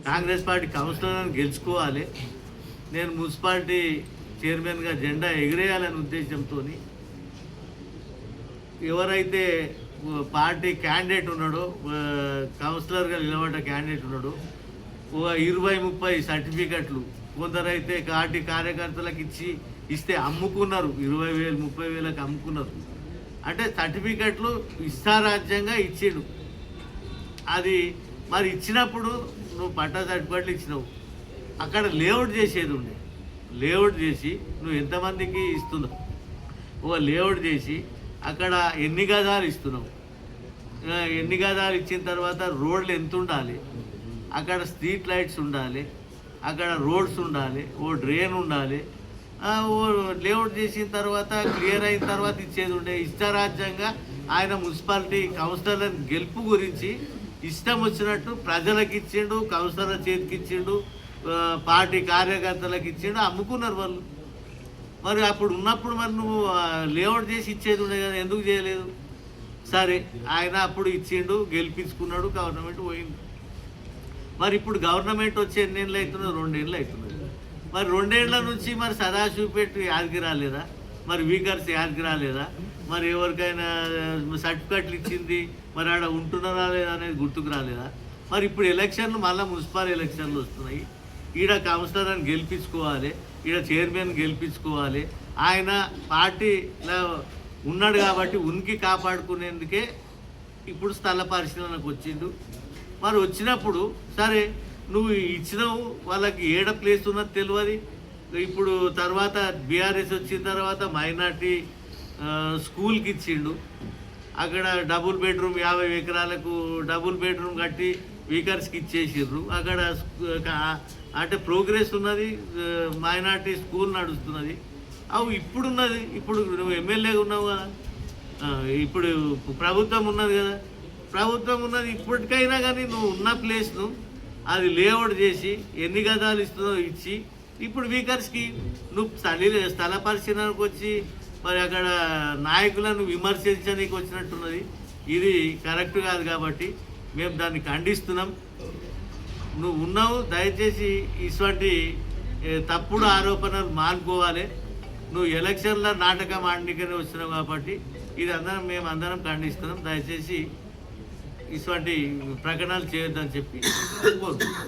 Congress party కౌన్సిలర్లను గెలుచుకోవాలి, నేను municipality చైర్మన్గా జెండా ఎగిరేయాలనే ఉద్దేశంతో ఎవరైతే పార్టీ క్యాండిడేట్ ఉన్నాడో, కౌన్సిలర్గా నిలబడ్డ క్యాండిడేట్ ఉన్నాడో, 20-30 సర్టిఫికెట్లు కొందరైతే పార్టీ కార్యకర్తలకు ఇస్తే అమ్ముకున్నారు, 20,000 30,000కి అమ్ముకున్నారు. అంటే సర్టిఫికెట్లు ఇష్టారాజ్యంగా ఇచ్చిండు. అది మరి ఇచ్చినప్పుడు నువ్వు పట్టా సర్టిఫికెట్లు ఇచ్చినావు, అక్కడ లేఅవుట్ చేసేది ఉండే, లేఅవుట్ చేసి నువ్వు ఎంతమందికి ఇస్తున్నావు, లేఅవుట్ చేసి అక్కడ ఎన్ని గజాలు ఇస్తున్నావు, ఎన్ని గజాలు ఇచ్చిన తర్వాత రోడ్లు ఎంత ఉండాలి, అక్కడ స్ట్రీట్ లైట్స్ ఉండాలి, అక్కడ రోడ్స్ ఉండాలి, డ్రైన్ ఉండాలి, లేఅవుట్ చేసిన తర్వాత క్లియర్ అయిన తర్వాత ఇచ్చేది ఉండే. ఇష్టారాజ్యంగా ఆయన మున్సిపాలిటీ కౌన్సిలర్ల గెలుపు గురించి ఇష్టం వచ్చినట్టు ప్రజలకు ఇచ్చిండు, కౌన్సిలర్ల చేతికి ఇచ్చిండు, పార్టీ కార్యకర్తలకు ఇచ్చిండు, అమ్ముకున్నారు వాళ్ళు. మరి అప్పుడు ఉన్నప్పుడు మరి నువ్వు లేఅవుట్ చేసి ఇచ్చేది ఉండే కదా, ఎందుకు చేయలేదు? సరే, ఆయన అప్పుడు ఇచ్చిండు, గెలిపించుకున్నాడు, గవర్నమెంట్ పోయింది. మరి ఇప్పుడు గవర్నమెంట్ వచ్చి ఎన్నేళ్ళు అవుతున్నది? 2 ఏళ్ళు అవుతున్నది. మరి 2 ఏళ్ల నుంచి మరి సదాశివపేట యాదికి రాలేదా, మరి వీకర్స్ యాదికి రాలేదా, మరి ఎవరికైనా సర్టిఫికెట్లు ఇచ్చింది మరి ఆడ ఉంటున్నారా లేదా అనేది గుర్తుకు రాలేదా? మరి ఇప్పుడు ఎలక్షన్లు మళ్ళీ మున్సిపల్ ఎలక్షన్లు వస్తున్నాయి, ఈడ కౌన్సిలర్ని గెలిపించుకోవాలి, ఈడ చైర్మన్ గెలిపించుకోవాలి. ఆయన పార్టీలో ఉన్నాడు కాబట్టి ఉనికి కాపాడుకునేందుకే ఇప్పుడు స్థల పరిశీలనకు వచ్చిండు. మరి వచ్చినప్పుడు సరే నువ్వు ఇచ్చినావు, వాళ్ళకి ఏడ ప్లేస్ ఉన్నది తెలియదు. ఇప్పుడు తర్వాత బీఆర్ఎస్ వచ్చిన తర్వాత మైనార్టీ స్కూల్కి ఇచ్చిండు, అక్కడ డబుల్ బెడ్రూమ్ 50 ఎకరాలకు డబుల్ బెడ్రూమ్ కట్టి వీకర్స్కి ఇచ్చేసిర్రు. అక్కడ అంటే ప్రోగ్రెస్ ఉన్నది, మైనార్టీ స్కూల్ నడుస్తున్నది. అవు ఇప్పుడున్నది, ఇప్పుడు నువ్వు ఎమ్మెల్యేగా ఉన్నావు కదా, ఇప్పుడు ప్రభుత్వం ఉన్నది కదా, ప్రభుత్వం ఉన్నది. ఇప్పటికైనా కానీ నువ్వు ఉన్న ప్లేస్ను అది లేఅవుట్ చేసి ఎన్ని గదాలు ఇస్తుందో ఇచ్చి ఇప్పుడు వీకర్స్కి నువ్వు స్థల పరిశీలనకు వచ్చి మరి అక్కడ నాయకులను విమర్శించడానికి వచ్చినట్టున్నది. ఇది కరెక్ట్ కాదు కాబట్టి మేము దాన్ని ఖండిస్తున్నాం. నువ్వు ఉన్నావు, దయచేసి ఇటువంటి తప్పుడు ఆరోపణలు మానుకోవాలి. నువ్వు ఎలక్షన్ల నాటకం ఆడనికనే వచ్చినావు కాబట్టి ఇది మేము అందరం ఖండిస్తున్నాం. దయచేసి ఇటువంటి ప్రకటనలు చేయొద్దని చెప్పి కోరుతున్నాం.